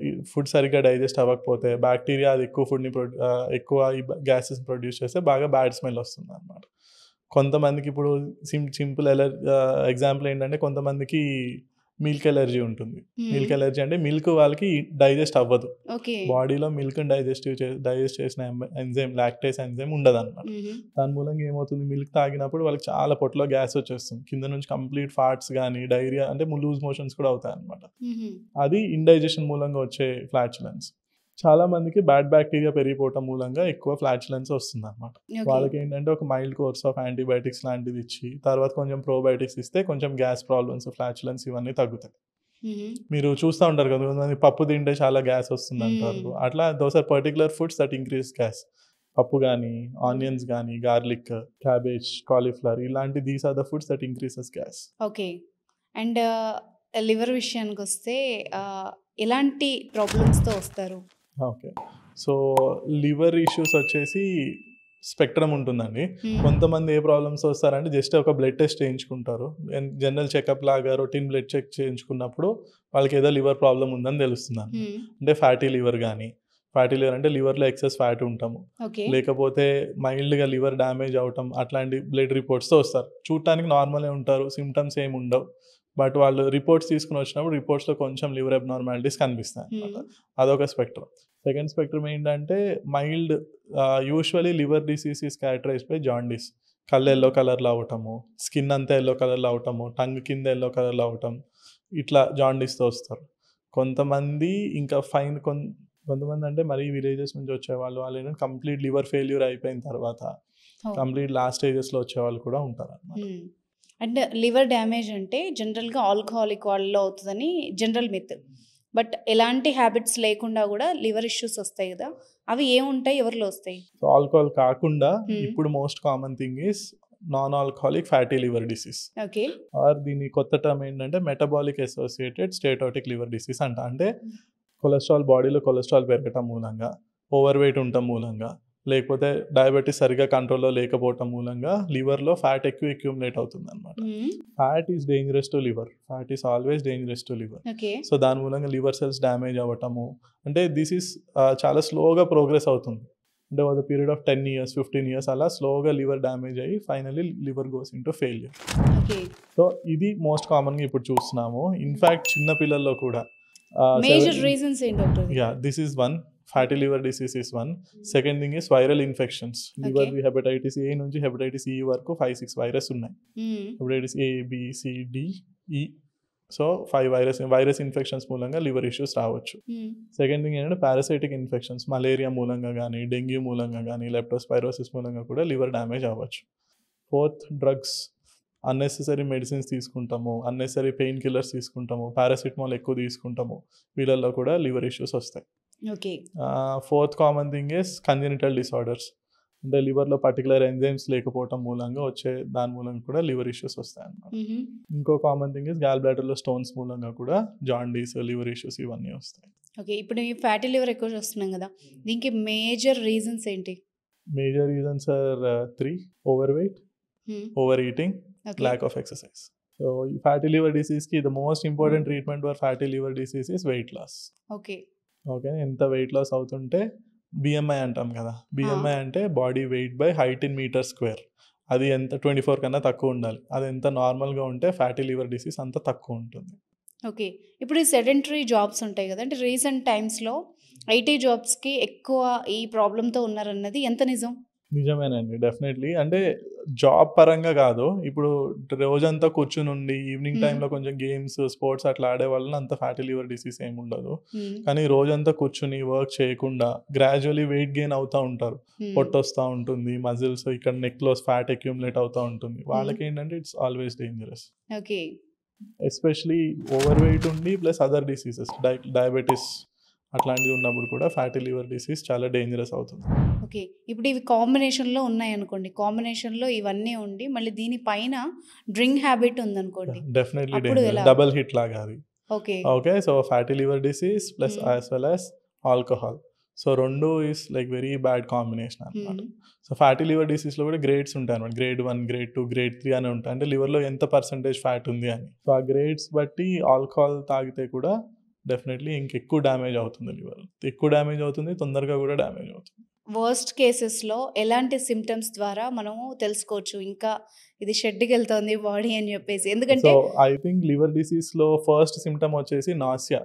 ఈ ఫుడ్ సరిగ్గా డైజెస్ట్ అవ్వకపోతే బ్యాక్టీరియా అది ఎక్కువ ఎక్కువ ఈ గ్యాసెస్ ప్రొడ్యూస్ చేస్తే బాగా బ్యాడ్ స్మెల్ వస్తుందనమాట. కొంతమందికి ఇప్పుడు సింపుల్ ఎగ్జాంపుల్ ఏంటంటే కొంతమందికి మిల్క్ ఎలర్జీ ఉంటుంది. మిల్క్ ఎలర్జీ అంటే మిల్క్ వాళ్ళకి డైజెస్ట్ అవ్వదు. ఓకే. బాడీలో మిల్క్‌ని డైజెస్ట్ చేసిన ఎంజైమ్ లాక్టేస్ ఎంజైమ్ ఉండదనమాట. దాని మూలంగా ఏమవుతుంది మిల్క్ తాగినప్పుడు వాళ్ళకి చాలా పొట్టలో గ్యాస్ వచ్చేస్తుంది. కింద నుంచి కంప్లీట్ ఫాట్స్ గానీ, డైరియా అంటే లూజ్ మోషన్స్ కూడా అవుతాయన్నమాట. అది ఇండైజెషన్ మూలంగా వచ్చే ఫ్లాచులెన్స్. చాలా మందికి బ్యాడ్ బ్యాక్టీరియా పెరిగిపోవటం మూలంగా ఎక్కువ ఫ్లాచులెన్స్ వస్తుందన్నమాట. వాళ్ళకి ఏంటంటే ఒక మైల్డ్ కోర్స్ ఆఫ్ యాంటీబయాటిక్స్ లాంటిది ఇచ్చి తర్వాత కొంచెం ప్రోబయోటిక్స్ ఇస్తే కొంచెం గ్యాస్ ప్రాబ్లమ్స్, ఫ్లాచులెన్స్ ఇవన్నీ తగ్గుతాయి. మీరు చూస్తూ ఉంటారు కదా కొంతమంది పప్పు తింటే చాలా గ్యాస్ వస్తుంది అంటారు. అట్లా those are particular foods that increase gas. పప్పు కానీ, ఆనియన్స్ కానీ, గార్లిక్, క్యాబేజ్, కాలీఫ్లవర్ ఇలాంటి these are the foods that increases gas. Okay. And liver విషయానికి వస్తే ఎలాంటి ప్రాబ్లమ్స్తో వస్తారు? ఓకే. సో, లివర్ ఇష్యూస్ వచ్చేసి స్పెక్ట్రమ్ ఉంటుందండి. కొంతమంది ఏ ప్రాబ్లమ్స్ వస్తారంటే జస్ట్ ఒక బ్లడ్ టెస్ట్ చేయించుకుంటారు. జనరల్ చెకప్ లాగా రొటీన్ బ్లడ్ చెక్ చేయించుకున్నప్పుడు వాళ్ళకి ఏదో లివర్ ప్రాబ్లమ్ ఉందని తెలుస్తుంది. అంటే ఫ్యాటీ లివర్ కానీ, ఫ్యాటీ లివర్ అంటే లివర్లో ఎక్సెస్ ఫ్యాట్ ఉంటాము, లేకపోతే మైల్డ్గా లివర్ డ్యామేజ్ అవటం అట్లాంటి బ్లడ్ రిపోర్ట్స్తో వస్తారు. చూడటానికి నార్మలే ఉంటారు, సిమ్టమ్స్ ఏమి ఉండవు. బట్ వాళ్ళు రిపోర్ట్స్ తీసుకుని వచ్చినప్పుడు రిపోర్ట్స్లో కొంచెం లివర్ అబ్నార్మాలిటీస్ కనిపిస్తాయి అనమాట. అదొక స్పెక్ట్రమ్. సెకండ్ స్పెక్ట్రమ్ ఏంటంటే mild usually liver disease is characterised by jaundice. కళ్ళు ఎల్లో కలర్లో అవటము, స్కిన్ అంతా ఎల్లో కలర్లో అవటము, టంగ్ కింద ఎల్లో కలర్లో అవటం, ఇట్లా జాండీస్తో వస్తారు. కొంతమంది ఇంకా కొంతమంది అంటే మరీ విలేజెస్ నుంచి వచ్చేవాళ్ళు వాళ్ళు ఏంటంటే కంప్లీట్ లివర్ ఫెయిల్యూర్ అయిపోయిన తర్వాత కంప్లీట్ లాస్ట్ స్టేజెస్లో వచ్చేవాళ్ళు కూడా ఉంటారు అన్నమాట. అంటే లివర్ డ్యామేజ్ అంటే జనరల్గా ఆల్కహాలిక్ వాళ్ళలో అవుతుందని జనరల్ మిత్. బట్ ఎలాంటి హ్యాబిట్స్ లేకుండా కూడా లివర్ ఇష్యూస్ వస్తాయి కదా, అవి ఏముంటాయి, ఎవరిలో వస్తాయి? సో ఆల్కహాల్ కాకుండా ఇప్పుడు most common thing is non alcoholic fatty liver disease. Okay. Or దీని కొత్త టర్మ్ ఏంటంటే metabolic associated steatotic liver disease అంట. అంటే కొలెస్ట్రాల్ బాడీలో కొలెస్ట్రాల్ పెరగటం మూలంగా, ఓవర్ వెయిట్ ఉండటం మూలంగా, లేకపోతే డయాబెటీస్ సరిగా కంట్రోల్లో లేకపోవటం మూలంగా లివర్లో ఫ్యాట్ ఎక్కువ అక్యూములేట్ అవుతుంది అనమాట. Fat is dangerous to liver. Fat is always dangerous to liver. So దాని మూలంగా లివర్ సెల్స్ డ్యామేజ్ అవ్వటము, అంటే దిస్ ఈస్ చాలా స్లోగా ప్రోగ్రెస్ అవుతుంది. అంటే ఒక పీరియడ్ ఆఫ్ 10 years 15 years అలా స్లోగా లివర్ డ్యామేజ్ అయ్యి finally liver goes into failure. So ఇది మోస్ట్ కామన్గా ఇప్పుడు చూస్తున్నాము. ఇన్ఫ్యాక్ట్ చిన్న పిల్లల్లో కూడా మేజర్ రీజన్స్ ఏంటి doctor? This is one. Fatty liver disease is one. Second thing is viral infections. Liver hepatitis A నుంచి హెపటైటిస్ ఈ వరకు 5-6 వైరస్ ఉన్నాయి. Hepatitis A, B, C, D, E so 5 virus infections మూలంగా liver issues రావచ్చు. Second thing ఏంటంటే parasitic infections, malaria మూలంగా కానీ, dengue మూలంగా కానీ, లెప్టోస్పైరోసిస్ మూలంగా కూడా లివర్ డ్యామేజ్ అవ్వచ్చు. ఫోర్త్, డ్రగ్స్, అన్నెసెసరీ మెడిసిన్స్ తీసుకుంటాము, అన్నెసరీ పెయిన్ కిల్లర్స్ తీసుకుంటాము, పారాసిటమాల్ ఎక్కువ తీసుకుంటాము, వీళ్ళల్లో కూడా లివర్ ఇష్యూస్ వస్తాయి. Okay. Fourth common thing is congenital disorders, అంటే లివర్లో పర్టికులర్ ఎంజైమ్స్ లేకపోవటం మూలంగా వచ్చే దాని మూలంగా కూడా లివర్ ఇష్యూస్ వస్తాయి అన్నమాట. ఇంకో కామన్ థింగ్ ఇస్ గాల్ బ్లాడర్లో స్టోన్స్ మూలంగా కూడా జాండీస్, లివర్ ఇష్యూస్ ఇవన్నీ వస్తాయి. ఓకే. ఇప్పుడు ఈ ఫ్యాటీ లివర్ ఎక్కువ చూస్తున్నాం కదా, దీనికి మేజర్ రీజన్స్ ఏంటి? Major reasons are 3: over weight, over eating, lack of exercise. So fatty liver disease ki the most important treatment for fatty liver disease is weight loss. Okay. ఎంత weight loss అవుతుంటే BMI అంటాం కదా, BMI అంటే body weight by height in meter square, అది ఎంత 24 కన్నా తక్కువ ఉండాలి. అది ఎంత నార్మల్గా ఉంటే ఫ్యాటీ లివర్ డిసీజ్ అంత తక్కువ ఉంటుంది. ఓకే. ఇప్పుడు ఈ సెడెంటరీ జాబ్స్ ఉంటాయి కదా, అంటే రీసెంట్ టైమ్స్లో IT జాబ్స్కి ఎక్కువ ఈ ప్రాబ్లంతో ఉన్నారన్నది ఎంత నిజం? నిజమేనండి, డెఫినెట్లీ. అంటే జాబ్ పరంగా కాదు, ఇప్పుడు రోజంతా కూర్చుని ఉండి ఈవినింగ్ టైంలో కొంచెం గేమ్స్, స్పోర్ట్స్ అట్లా ఆడే వాళ్ళని అంత ఫ్యాటీ లివర్ డిసీజ్ ఏమి ఉండదు. కానీ రోజంతా కూర్చుని వర్క్ చేయకుండా గ్రాడ్యువల్లీ వెయిట్ గెయిన్ అవుతూ ఉంటారు, పొట్టు వస్తూ ఉంటుంది, మజిల్స్ ఇక్కడ నెక్లో ఫ్యాట్ అక్యూములేట్ అవుతూ ఉంటుంది. వాళ్ళకి ఏంటంటే it's always dangerous. Okay. Especially over weight ఉండి ప్లస్ అదర్ డిసీజెస్, డయాబెటీస్ అట్లాంటివి ఉన్నప్పుడు కూడా ఫ్యాటీ లివర్ డిసీజ్ చాలా డేంజరస్ అవుతుంది. ఓకే. ఇప్పుడు ఇవి కాంబినేషన్లో ఉన్నాయనుకోండి, కాంబినేషన్లో ఇవన్నీ ఉండి మళ్ళీ దీనిపైన డ్రింక్ హ్యాబిట్ ఉందనుకోండి, డెఫినెట్లీ డేంజరస్, డబల్ హిట్ లాగా అది. Okay. Okay. So fatty liver disease plus as well as alcohol, so రెండు is like very bad combination అనమాట. సో ఫ్యాటీ లివర్ డిసీజ్లో కూడా గ్రేడ్స్ ఉంటాయి అనమాట, గ్రేడ్ 1, గ్రేడ్ 2, గ్రేడ్ 3 అని ఉంటాయి. అంటే లివర్లో ఎంత పర్సంటేజ్ ఫ్యాట్ ఉంది అని. సో ఆ గ్రేడ్స్ బట్టి ఆల్కహాల్ తాగితే కూడా డెఫినెట్లీ ఇంకెక్కువ డ్యామేజ్ అవుతుంది లివర్, ఎక్కువ డ్యామేజ్ అవుతుంది, తొందరగా కూడా డ్యామేజ్ అవుతుంది. వర్స్ట్ కేసెస్లో ఎలాంటి సిమ్టమ్స్ ద్వారా మనము తెలుసుకోవచ్చు ఇంకా ఇది షెడ్కి వెళ్తుంది బాడీ అని చెప్పేసి? ఎందుకంటే సో ఐ థింక్ లివర్ డిసీజ్లో ఫస్ట్ సిమ్టమ్ వచ్చేసి నాసియా,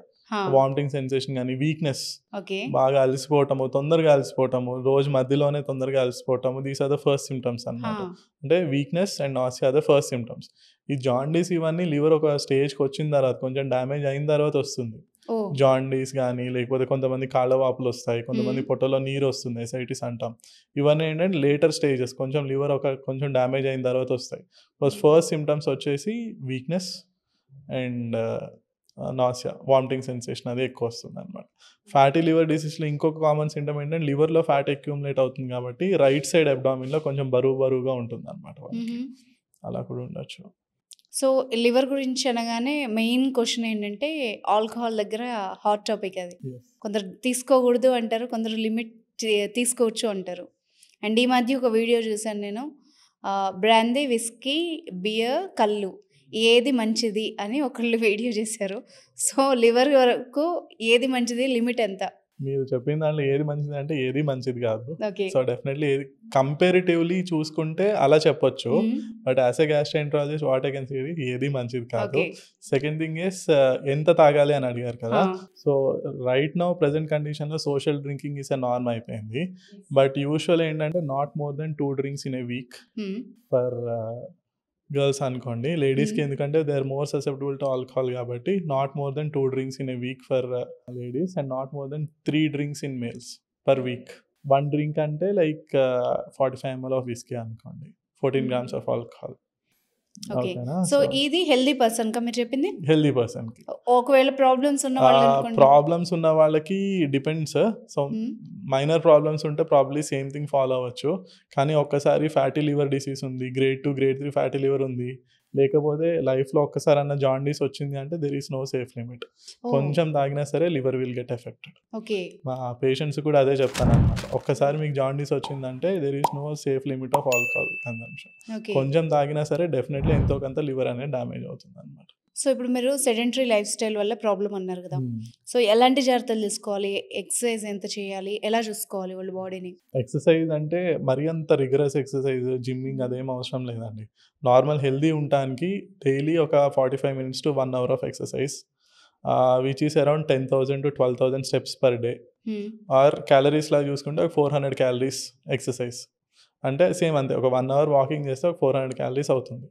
వామిటింగ్ సెన్సేషన్ కానీ, వీక్నెస్, బాగా అలసిపోవటము, తొందరగా అలసిపోవటము, రోజు మధ్యలోనే తొందరగా అలసిపోవటము, these are the first symptoms అన్నమాట. అంటే weakness and nausea are the first symptoms. ఈ జాండీస్ ఇవన్నీ లివర్ ఒక స్టేజ్కి వచ్చిన తర్వాత, కొంచెం డ్యామేజ్ అయిన తర్వాత వస్తుంది. జాండీస్ కానీ, లేకపోతే కొంతమంది కాళ్ళ వాపులు వస్తాయి, కొంతమంది పొట్టలో నీరు వస్తుంది, ఎసైటిస్ అంటాం. ఇవన్నీ ఏంటంటే లేటర్ స్టేజెస్, కొంచెం లివర్ కొంచెం డ్యామేజ్ అయిన తర్వాత వస్తాయి. ఫస్ట్ సిమ్టమ్స్ వచ్చేసి weakness and nausea, vomiting sensation అది ఎక్కువ వస్తుంది అనమాట. ఫ్యాటీ లివర్ డిసీజ్లో ఇంకొక కామన్ సింటమ్ ఏంటంటే లివర్లో ఫ్యాట్ అక్యూములేట్ అవుతుంది కాబట్టి రైట్ సైడ్ అబ్డామిన్లో కొంచెం బరువుగా ఉంటుంది అనమాట వాళ్ళకి, అలా కూడా ఉండొచ్చు. సో లివర్ గురించి అనగానే మెయిన్ క్వశ్చన్ ఏంటంటే ఆల్కహాల్ దగ్గర హాట్ టాపిక్ అది. కొందరు తీసుకోకూడదు అంటారు, కొందరు లిమిట్ తీసుకోవచ్చు అంటారు. అండ్ ఈ మధ్య ఒక వీడియో చూసాను నేను, బ్రాందీ, విస్కీ, బియర్, కళ్ళు ఏది మంచిది అని ఒకళ్ళు వీడియో చేశారు. సో లివర్ వరకు ఏది మంచిది, లిమిట్ ఎంత? మీరు చెప్పిన దాంట్లో ఏది మంచిది అంటే ఏది మంచిది కాదు. సో డెఫినెట్లీ ఏది కంపారిటివ్లీ చూసుకుంటే అలా చెప్పొచ్చు, but as a gastroenterologist what I can say ఏది మంచిది కాదు. సెకండ్ థింగ్ ఇస్ ఎంత తాగాలి అని అడిగారు కదా. సో రైట్ నౌ ప్రెసెంట్ కండిషన్లో social drinking is a norm అయిపోయింది, బట్ యూజువల్ ఏంటంటే not more than 2 drinks in a week for girls అనుకోండి. లేడీస్కి ఎందుకంటే they are more susceptible to alcohol కాబట్టి not more than 2 drinks in a week for ladies and not more than 3 drinks in males per week. 1 drink అంటే like 45 ml of whisky అనుకోండి, 14 grams of alcohol. Okay. So ఇది healthy person కా మీరు చెప్పింది? Healthy person కి. ఒకవేళ problems ఉన్న వాళ్ళకి డిపెండ్స్. సో మైనర్ ప్రాబ్లమ్స్ ఉంటే ప్రాబ్లీ సేమ్ థింగ్ ఫాలో అవ్వచ్చు. కానీ ఒక్కసారి ఫ్యాటీ లివర్ డిసీజ్ ఉంది, గ్రేడ్ 2, గ్రేడ్ 3 ఫ్యాటీ లివర్ ఉంది, లేకపోతే లైఫ్లో ఒక్కసారి అన్న జాండీస్ వచ్చింది అంటే there is no safe limit. కొంచెం తాగినా సరే లివర్ విల్ గెట్ ఎఫెక్టెడ్. మా పేషెంట్స్ కూడా అదే చెప్తాను అనమాట, ఒక్కసారి మీకు జాండీస్ వచ్చిందంటే there is no safe limit of alcohol consumption. కొంచెం తాగినా సరే డెఫినెట్లీ ఎంతో కొంత లివర్ అనేది డ్యామేజ్ అవుతుంది అనమాట. సో ఇప్పుడు మీరు సెడెంటరీ లైఫ్ స్టైల్ వల్ల ప్రాబ్లం అన్నారు కదా, సో ఎలాంటి జాగ్రత్తలు తీసుకోవాలి, ఎక్సర్సైజ్ ఎంత చేయాలి, ఎలా చూసుకోవాలి వాళ్ళ బాడీని? ఎక్సర్సైజ్ అంటే మరీ అంత రిగరస్ ఎక్సర్సైజ్, జిమ్మింగ్ అదేం అవసరం లేదండి. నార్మల్ హెల్దీ ఉండడానికి డైలీ ఒక 45 minutes to 1 hour of exercise, which is around 10,000 to 12,000 steps per day. Or calories లాగా చూసుకుంటే 400 calories ఎక్సర్సైజ్ అంటే సేమ్ అంతే, ఒక 1 hour వాకింగ్ చేస్తే ఒక 400 calories అవుతుంది.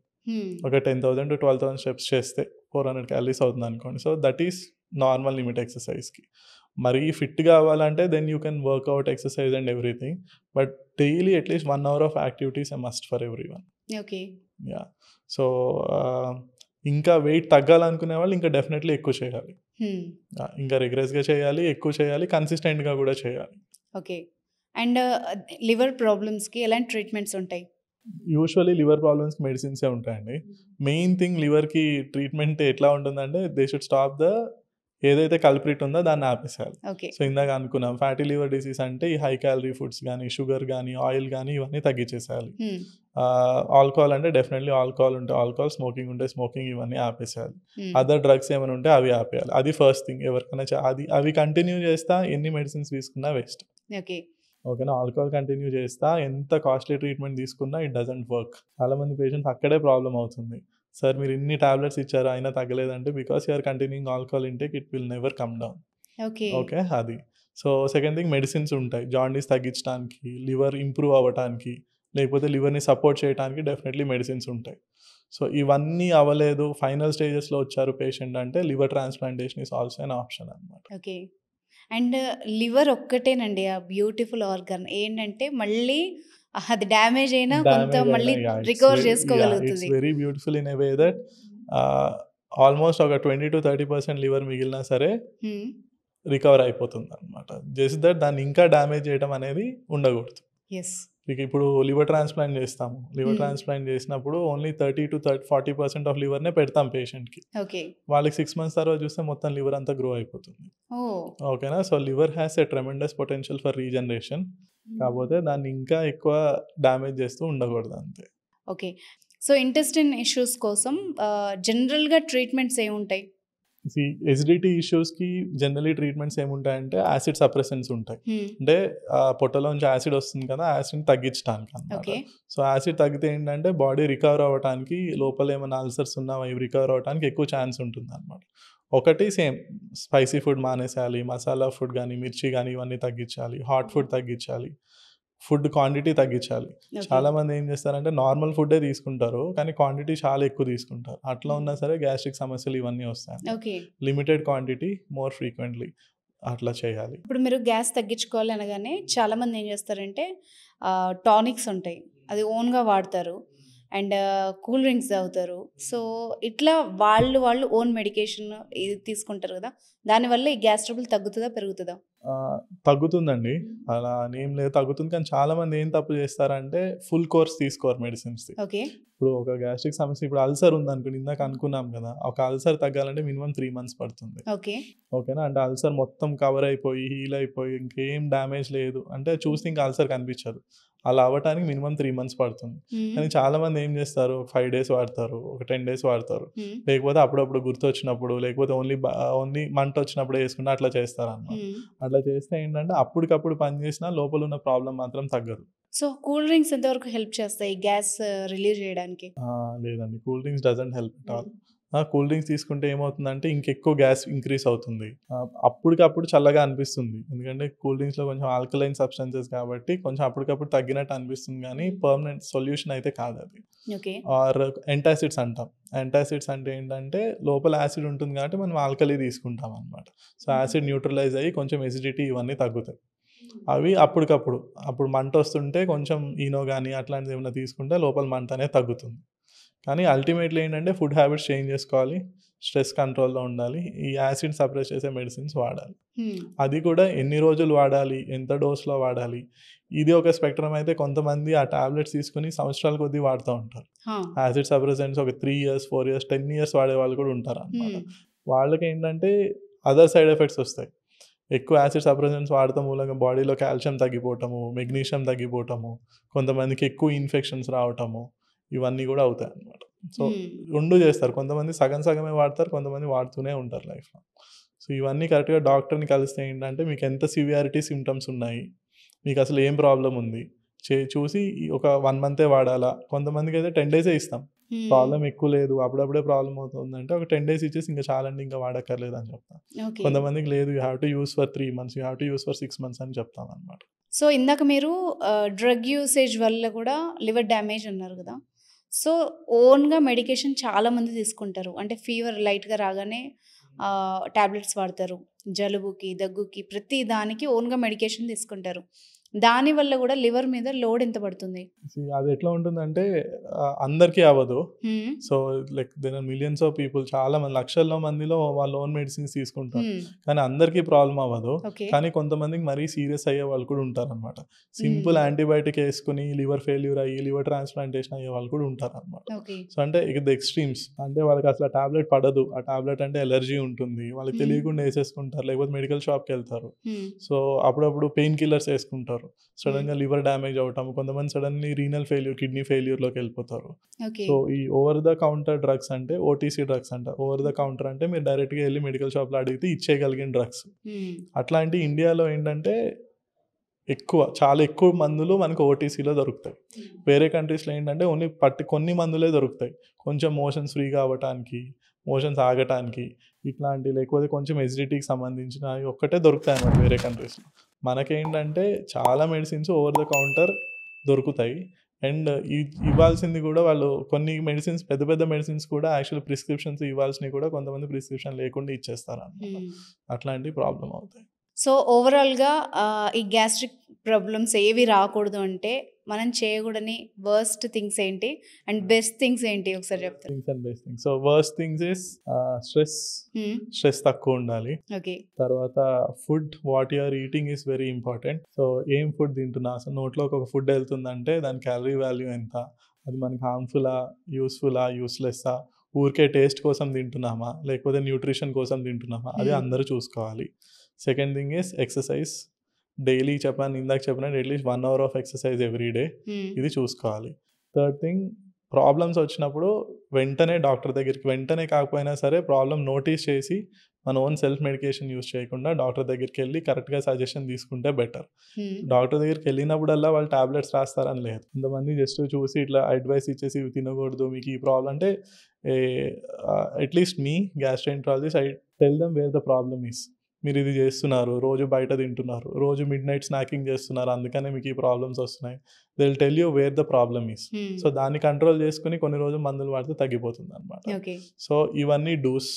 ఒక 10,000 to 12,000 స్టెప్స్ చేస్తే 400 క్యాలరీస్ అవుతుంది అనుకోండి. So that is normal limit ఎక్సర్సైజ్కి. మరీ ఫిట్ కావాలంటే then you can workout exercise and everything, but daily at least 1 hour of activities a must for every one. Okay. Yeah. So ఇంకా weight తగ్గాలనుకునే వాళ్ళు ఇంకా డెఫినెట్లీ ఎక్కువ చేయాలి. ఇంకా రిగ్రెస్గా చేయాలి, ఎక్కువ చేయాలి, కన్సిస్టెంట్గా కూడా చేయాలి. ఓకే. అండ్ లివర్ ప్రాబ్లమ్స్కి ఎలాంటి ట్రీట్మెంట్స్ ఉంటాయి? యూజువల్లీ లివర్ ప్రాబ్లమ్స్కి మెడిసిన్సే ఉంటాయండి. మెయిన్ థింగ్ లివర్కి ట్రీట్మెంట్ ఎట్లా ఉంటుందంటే దే షుడ్ స్టాప్ ద ఏదైతే కల్ప్రిట్ ఉందో దాన్ని ఆపేసేయాలి. సో ఇందాక అనుకున్నాం ఫ్యాటీ లివర్ డిసీజ్ అంటే ఈ హై క్యాలరీ ఫుడ్స్ కానీ, షుగర్ కానీ, ఆయిల్ కానీ ఇవన్నీ తగ్గించేసేయాలి. ఆల్కహాల్ అంటే డెఫినెట్లీ ఆల్కహాల్ ఉంటే ఆల్కహాల్, స్మోకింగ్ ఉంటే స్మోకింగ్, ఇవన్నీ ఆపేసేయాలి. అదర్ డ్రగ్స్ ఏమైనా ఉంటే అవి ఆపేయాలి. అది ఫస్ట్ థింగ్. ఎవరికైనా అవి కంటిన్యూ చేస్తా ఎన్ని మెడిసిన్స్ తీసుకున్నా వేస్ట్. ఓకే. ఓకేనా. ఆల్కహాల్ కంటిన్యూ చేస్తా ఎంత కాస్ట్లీ ట్రీట్మెంట్ తీసుకున్నా ఇట్ డజంట్ వర్క్. చాలామంది పేషెంట్స్ అక్కడే ప్రాబ్లం అవుతుంది. సార్ మీరు ఇన్ని టాబ్లెట్స్ ఇచ్చారు అయినా తగ్గలేదంటే because you're continuing alcohol intake, it will never come down. Okay. అది. సో సెకండ్ థింగ్ మెడిసిన్స్ ఉంటాయి జాండీస్ తగ్గించడానికి, లివర్ ఇంప్రూవ్ అవ్వడానికి, లేకపోతే లివర్ని సపోర్ట్ చేయడానికి డెఫినెట్లీ మెడిసిన్స్ ఉంటాయి. సో ఇవన్నీ అవ్వలేదు, ఫైనల్ స్టేజెస్లో వచ్చారు పేషెంట్ అంటే liver transplantation is also an option అనమాట. ఓకే. అండ్ లివర్ ఒక్కటేనండి ఆ బ్యూటిఫుల్ ఆర్గన్. ఏంటంటే మళ్ళీ అది డ్యామేజ్ అయినా కొంత మళ్ళీ రికవర్ చేసుకోగలుగుతుంది. It's very beautiful in a way that almost ఒక 20-30% లివర్ మిగిలినా సరే రికవర్ అయిపోతుంది అనమాట. జస్ట్ దట్ దాన్ని ఇంకా డ్యామేజ్ చేయడం అనేది ఉండకూడదు. ఇప్పుడు లివర్ ట్రాన్స్ప్లాంట్ చేస్తాము. లివర్ ట్రాన్స్ప్లాంట్ చేసినప్పుడు ఓన్లీ 30-40% ఆఫ్ లివర్నే పెడతాం పేషెంట్కి. వాళ్ళకి 6 months తర్వాత చూస్తే మొత్తం లివర్ అంతా గ్రో అయిపోతుంది. ఓకేనా. So liver has a tremendous potential for regeneration. కాకపోతే దాన్ని ఇంకా ఎక్కువ డ్యామేజ్ చేస్తూ ఉండకూడదు అంతే. ఓకే. సో ఇంటెస్టైన్ ఇష్యూస్ కోసం జనరల్గా ట్రీట్మెంట్స్ ఏముంటాయి? ఎసిడిటీ ఇష్యూస్కి జనరలీ ట్రీట్మెంట్స్ ఏముంటాయంటే యాసిడ్ సప్రెసెంట్స్ ఉంటాయి. అంటే పొట్టలోంచి యాసిడ్ వస్తుంది కదా, యాసిడ్ తగ్గించడానికి అన్నమాట. సో యాసిడ్ తగ్గితే ఏంటంటే బాడీ రికవర్ అవ్వడానికి, లోపల ఏమైనా అల్సర్స్ ఉన్నా అవి రికవర్ అవ్వడానికి ఎక్కువ ఛాన్స్ ఉంటుంది అనమాట. ఒకటి సేమ్ స్పైసీ ఫుడ్ మానేసేయాలి, మసాలా ఫుడ్ కానీ, మిర్చి కానీ ఇవన్నీ తగ్గించాలి, హాట్ ఫుడ్ తగ్గించాలి, ఫుడ్ క్వాంటిటీ తగ్గించాలి. చాలా మంది ఏం చేస్తారంటే నార్మల్ ఫుడ్డే తీసుకుంటారు కానీ క్వాంటిటీ చాలా ఎక్కువ తీసుకుంటారు. అట్లా ఉన్నా సరే గ్యాస్ట్రిక్ సమస్యలు ఇవన్నీ వస్తాయి. లిమిటెడ్ క్వాంటిటీ, మోర్ ఫ్రీక్వెంట్లీ అట్లా చేయాలి. ఇప్పుడు మీరు గ్యాస్ తగ్గించుకోవాలి అనగానే చాలా మంది ఏం చేస్తారంటే టానిక్స్ ఉంటాయి, అది ఓన్గా వాడతారు, అండ్ కూల్ డ్రింక్స్ తాగుతారు. సో ఇట్లా వాళ్ళు ఓన్ మెడికేషన్ ఇది తీసుకుంటారు కదా, దానివల్ల ఈ గ్యాస్ ట్రబుల్ తగ్గుతుందా పెరుగుతుందా? తగ్గుతుందండి, అలా ఏం లేదు, తగ్గుతుంది. కానీ చాలా మంది ఏం తప్పు చేస్తారంటే ఫుల్ కోర్స్ తీసుకోరు మెడిసిన్స్. ఓకే. ఇప్పుడు ఒక గ్యాస్ట్రిక్ సమస్య, ఇప్పుడు అల్సర్ ఉంది అనుకోండి, ఇందాక అనుకున్నాం కదా, ఒక అల్సర్ తగ్గాలంటే మినిమం 3 months పడుతుంది. ఓకేనా. అంటే అల్సర్ మొత్తం కవర్ అయిపోయి హీల్ అయిపోయి ఇంకేం డ్యామేజ్ లేదు అంటే చూస్తే ఇంకా అల్సర్ కనిపించదు. అలా అవ్వటానికి మినిమం 3 months పడుతుంది. కానీ చాలా మంది ఏం చేస్తారు, 5 days వాడతారు, ఒక 10 days వాడతారు, లేకపోతే అప్పుడప్పుడు గుర్తు వచ్చినప్పుడు, లేకపోతే ఓన్లీ మంట వచ్చినప్పుడు వేసుకుంటే అట్లా చేస్తారు అన్నమాట. అట్లా చేస్తే ఏంటంటే అప్పటికప్పుడు పని చేసినా లోపల ఉన్న ప్రాబ్లం మాత్రం తగ్గదు. సో కూల్ డ్రింక్స్ ఎంతవరకు హెల్ప్ చేస్తాయి గ్యాస్ రిలీవ్ చేయడానికి? లేదండి, cool drinks doesn't help at all. Cool drinks తీసుకుంటే ఏమవుతుందంటే ఇంకెక్కువ గ్యాస్ ఇంక్రీస్ అవుతుంది. అప్పటికప్పుడు చల్లగా అనిపిస్తుంది, ఎందుకంటే కూల్ డ్రింక్స్లో కొంచెం ఆల్కలైన్ సబ్స్టెన్సెస్ కాబట్టి కొంచెం అప్పటికప్పుడు తగ్గినట్టు అనిపిస్తుంది, కానీ పర్మనెంట్ సొల్యూషన్ అయితే కాదు అది. ఆర్ ఎంటాసిడ్స్ అంటాం. ఎంటాసిడ్స్ అంటే ఏంటంటే లోపల యాసిడ్ ఉంటుంది కాబట్టి మనం ఆల్కలీ తీసుకుంటాం అనమాట. సో యాసిడ్ న్యూట్రలైజ్ అయ్యి కొంచెం ఎసిడిటీ ఇవన్నీ తగ్గుతాయి. అవి అప్పుడు మంట వస్తుంటే కొంచెం ఈనో కానీ అట్లాంటిది ఏమైనా తీసుకుంటే లోపల మంట అనేది తగ్గుతుంది. కానీ అల్టిమేట్లీ ఏంటంటే ఫుడ్ హ్యాబిట్స్ చేంజ్ చేసుకోవాలి, స్ట్రెస్ కంట్రోల్లో ఉండాలి, ఈ యాసిడ్ సప్రెస్ చేసే మెడిసిన్స్ వాడాలి. అది కూడా ఎన్ని రోజులు వాడాలి, ఎంత డోస్లో వాడాలి, ఇది ఒక స్పెక్ట్రమ్ అయితే కొంతమంది ఆ టాబ్లెట్స్ తీసుకుని సంవత్సరాల కొద్దీ వాడుతూ ఉంటారు. యాసిడ్ సప్రెసెంట్స్ ఒక 3 years 4 years 10 years వాడే వాళ్ళు కూడా ఉంటారు అన్నమాట. వాళ్ళకి ఏంటంటే అదర్ సైడ్ ఎఫెక్ట్స్ వస్తాయి. ఎక్కువ యాసిడ్ సప్రెసెంట్స్ వాడటం మూలంగా బాడీలో కాల్షియం తగ్గిపోవటము, మెగ్నీషియం తగ్గిపోవటము, కొంతమందికి ఎక్కువ ఇన్ఫెక్షన్స్ రావటము, ఇవన్నీ కూడా అవుతాయి అన్నమాట. సో 2 చేస్తారు, కొంతమంది సగమే వాడతారు, కొంతమంది వాడుతూనే ఉంటారు లైఫ్లో. సో ఇవన్నీ కరెక్ట్గా డాక్టర్ని కలిస్తే ఏంటంటే మీకు ఎంత సివియారిటీ సిమ్టమ్స్ ఉన్నాయి, మీకు అసలు ఏం ప్రాబ్లం ఉంది చూసి ఒక 1 month వాడాలా, కొంతమందికి అయితే 10 days ఇస్తాం, ప్రాబ్లం ఎక్కువ లేదు అప్పుడప్పుడే ప్రాబ్లం అవుతుందంటే ఒక 10 days ఇచ్చేసి ఇంకా చాలండి ఇంకా వాడక్కర్లేదు అని చెప్తాం. కొంతమందికి లేదు, you have to use for 3 months, you have to use for 6 months అని చెప్తాం అనమాట. సో ఇందాక మీరు డ్రగ్ యూసేజ్ వల్ల కూడా లివర్ డ్యామేజ్ అన్నారు కదా, సో ఓన్గా మెడికేషన్ చాలామంది తీసుకుంటారు. అంటే ఫీవర్ లైట్గా రాగానే టాబ్లెట్స్ వాడతారు. జలుబుకి, దగ్గుకి ప్రతి దానికి ఓన్గా మెడికేషన్ తీసుకుంటారు. దానివల్ల కూడా లివర్ మీద లోడ్ ఎంత పడుతుంది? అది ఎట్లా ఉంటుందంటే అందరికీ అవ్వదు. So like there are millions of people, చాలా మంది లక్షల్లో మందిలో వాళ్ళ ఓన్ మెడిసిన్స్ తీసుకుంటారు. కానీ అందరికీ ప్రాబ్లం అవ్వదు. కానీ కొంతమందికి మరీ సీరియస్ అయ్యే వాళ్ళు కూడా ఉంటారు అనమాట. సింపుల్ యాంటీబయాటిక్ వేసుకుని లివర్ ఫెయిల్యూర్ అయ్యి లివర్ ట్రాన్స్ప్లాంటేషన్ అయ్యే వాళ్ళు కూడా ఉంటారు అనమాట. సో అంటే ఇక ద ఎక్స్ట్రీమ్స్, అంటే వాళ్ళకి అసలు ఆ టాబ్లెట్ పడదు, ఆ టాబ్లెట్ అంటే ఎలర్జీ ఉంటుంది, వాళ్ళకి తెలియకుండా వేసేసుకుంటారు, లేకపోతే మెడికల్ షాప్కి వెళ్తారు. సో అప్పుడప్పుడు పెయిన్ కిల్లర్స్ వేసుకుంటారు, సడన్ గా లివర్ డ్యామేజ్ అవటం, కొంతమంది suddenly renal failure, kidney failure లోకి వెళ్ళిపోతారు. సో ఈ ఓవర్ ద కౌంటర్ డ్రగ్స్ అంటే ఓటీసీ డ్రగ్స్ అంట. ఓవర్ ద కౌంటర్ అంటే మీరు డైరెక్ట్ గా వెళ్ళి మెడికల్ షాప్ లో అడిగితే ఇచ్చేయగలిగిన డ్రగ్స్. అట్లాంటి ఇండియాలో ఏంటంటే చాలా ఎక్కువ మందులు మనకు ఓటీసీలో దొరుకుతాయి. వేరే కంట్రీస్లో ఏంటంటే ఓన్లీ కొన్ని మందులే దొరుకుతాయి, కొంచెం మోషన్స్ ఫ్రీగా అవ్వటానికి, మోషన్స్ ఆగటానికి ఇట్లాంటి, లేకపోతే కొంచెం ఎసిడిటీకి సంబంధించిన ఒక్కటే దొరుకుతాయి అన్నమాట వేరే కంట్రీస్లో. మనకేంటంటే చాలా మెడిసిన్స్ ఓవర్ ద కౌంటర్ దొరుకుతాయి. అండ్ ఇవ్వాల్సింది కూడా వాళ్ళు కొన్ని మెడిసిన్స్, పెద్ద పెద్ద మెడిసిన్స్ కూడా యాక్చువల్ ప్రిస్క్రిప్షన్స్ ఇవ్వాల్సినవి కూడా కొంతమంది ప్రిస్క్రిప్షన్ లేకుండా ఇచ్చేస్తారు అన్నమాట. అట్లాంటి ప్రాబ్లం అవుతాయి. సో ఓవరాల్గా ఈ గ్యాస్ట్రిక్ ప్రాబ్లమ్స్ ఏవి రాకూడదు అంటే మనం చేయకూడని వర్స్ట్ థింగ్స్ ఏంటి అండ్ బెస్ట్ థింగ్స్ ఏంటి ఒకసారి చెప్తారు? Things and best things. So worst things is stress తక్కువ ఉండాలి. ఓకే. తర్వాత food, what you are eating is very important. So ఏం ఫుడ్ తింటున్నా, అసలు నోట్లోకి ఒక ఫుడ్ వెళ్తుందంటే దాని క్యాలరీ వాల్యూ ఎంత, అది మనకి హార్మ్ఫుల్లా, యూస్ఫుల్లా, యూస్లెస్సా, ఊరికే టేస్ట్ కోసం తింటున్నామా లేకపోతే న్యూట్రిషన్ కోసం తింటున్నామా, అది అందరూ చూసుకోవాలి. Second thing is exercise. Daily ఇందాక చెప్పినట్టు at least 1 hour of exercise every day, ఇది చూసుకోవాలి. థర్డ్ థింగ్, ప్రాబ్లమ్స్ వచ్చినప్పుడు వెంటనే డాక్టర్ దగ్గరికి, వెంటనే కాకపోయినా సరే ప్రాబ్లం నోటీస్ చేసి మన ఓన్ సెల్ఫ్ మెడికేషన్ యూస్ చేయకుండా డాక్టర్ దగ్గరికి వెళ్ళి కరెక్ట్గా సజెషన్ తీసుకుంటే బెటర్. డాక్టర్ దగ్గరికి వెళ్ళినప్పుడల్లా వాళ్ళు టాబ్లెట్స్ రాస్తారని లేదు. కొంతమంది జస్ట్ చూసి ఇట్లా అడ్వైస్ ఇచ్చేసి ఇవి తినకూడదు, మీకు ఈ ప్రాబ్లం అంటే, at least me gastroenterologist, I tell them wear the problem is. మీరు ఇది చేస్తున్నారు, రోజు బయట తింటున్నారు, రోజు మిడ్ నైట్ స్నాకింగ్ చేస్తున్నారు, అందుకనే మీకు ఈ ప్రాబ్లమ్స్ వస్తున్నాయి. They will tell you wear the problem is. So దాన్ని కంట్రోల్ చేసుకుని కొన్ని రోజులు మందులు వాడితే తగ్గిపోతుంది అనమాట. సో ఇవన్నీ డూస్.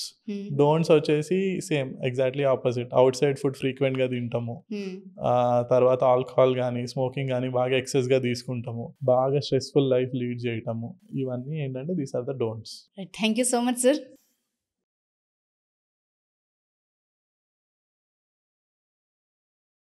డోంట్స్ వచ్చేసి same exactly opposite. Out side food ఫ్రీక్వెంట్గా తింటాము, తర్వాత ఆల్కహాల్ కానీ స్మోకింగ్ కానీ బాగా ఎక్సెస్గా తీసుకుంటాము, బాగా స్ట్రెస్ఫుల్ లైఫ్ లీడ్ చేయటము, ఇవన్నీ ఏంటంటే these are the don'ts. Thank you so much sir.